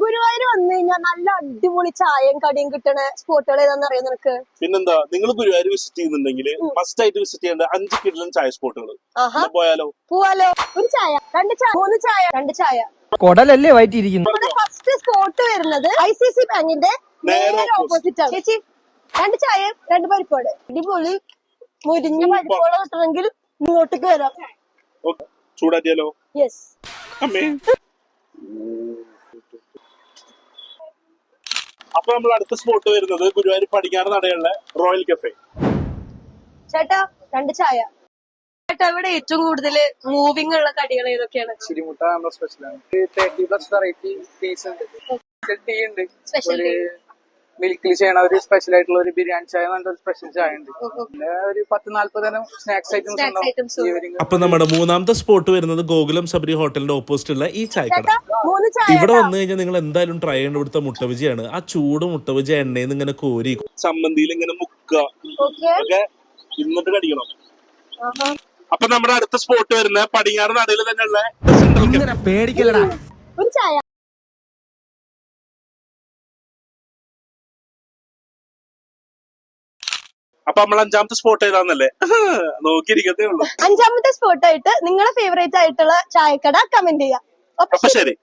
ഗുരുവായൂർ വന്നു കഴിഞ്ഞാൽ നല്ല അടിപൊളി ചായയും കടിയും കിട്ടണ സ്പോട്ടുകൾ ഏതാന്ന് അറിയാം നിനക്ക്? പിന്നെന്താ, നിങ്ങൾ ഗുരുവായൂർ വിസിറ്റ് ചെയ്യുന്നുണ്ടെങ്കിൽ മസ്റ്റ് ആയിട്ട് വിസിറ്റ് ചെയ്യേണ്ട 5 കിടിലൻ ചായ സ്പോട്ടുകൾ. പോയാലോ? പോവാലോ. ഒരു ചായ, 2 ചായ, 3 ചായ, 2 ചായ. കൊടലല്ലേ വയറ്റിയിരിക്കുന്നു. നമ്മുടെ ഫസ്റ്റ് സ്പോട്ട് വരുന്നത് ICC ബാങ്കിന്റെ നേരെ ഓപ്പോസിറ്റ് ആണ്. ചേച്ചി 2 ചായ 2 പരിപ്പാട്. അടിപൊളി മുരിഞ്ഞ പരിപ്പോടെ കിട്ടണമെങ്കിൽ ഇങ്ങോട്ടേക്ക് വരാം. ചൂടാറ്റിയാലോ? യെസ്. അപ്പൊ നമ്മൾ അടുത്ത സ്പോട്ട് വരുന്നത് ഗുരുവായൂർ പടിഞ്ഞാറ് നടയുള്ള റോയൽ കഫേ. ചേട്ടാ 2 ചായ. ചേട്ടാ ഇവിടെ ഏറ്റവും കൂടുതൽ മൂവിംഗ് ഉള്ള കടികൾ ഏതൊക്കെയാണ്? ചിരിമുട്ട നമ്മുടെ സ്പെഷ്യലാണ്. 30+ വെറൈറ്റി പീസ് ഉണ്ട്. ടീ ഉണ്ട്. ഒരു മിൽക്കിൽ ചെയ്യണ ഒരു സ്പെഷ്യൽ ആയിട്ടുള്ള ഒരു ബിരിയാണി ചായ ഒരു സ്പെഷ്യൽ ചായ ഉണ്ട്. പിന്നെ ഒരു 10-40 തരം സ്നാക്സ് ഐറ്റംസ് ഉണ്ടാവും. അപ്പൊ നമ്മുടെ മൂന്നാമത്തെ സ്പോട്ട് വരുന്നത് ഗോകുലം സബരി ഹോട്ടലിന്റെ ഓപ്പോസിറ്റ് ഉള്ള ഈ ചായക്കട. ഇവിടെ വന്നു കഴിഞ്ഞാൽ നിങ്ങൾ എന്തായാലും ട്രൈ ചെയ്യേണ്ട ഇവിടുത്തെ മുട്ടബജിയാണ്. ആ ചൂട് മുട്ടബജി എണ്ണയിൽ നിന്ന് ഇങ്ങനെ കോരി ചമ്മന്തിയിൽ ഇങ്ങനെ മുക്കുക ഒക്കെ ഇന്നിട്ട് കടിക്കണം. അപ്പൊ നമ്മുടെ അടുത്ത സ്പോട്ട് വരുന്ന പടിഞ്ഞാറ് നടയിൽ തന്നെയുള്ള പേടിക്കലടാ ഒരു ചായ. അപ്പൊ നമ്മൾ 5ാമത്തെ സ്പോട്ട് ഏതാന്നല്ലേ നോക്കിയിരിക്കത്തേ ഉള്ളൂ. 5ാമത്തെ സ്പോട്ടായിട്ട് നിങ്ങളുടെ ഫേവറേറ്റ് ആയിട്ടുള്ള ചായക്കട കമന്റ് ചെയ്യാം. അപ്പൊ ശരി.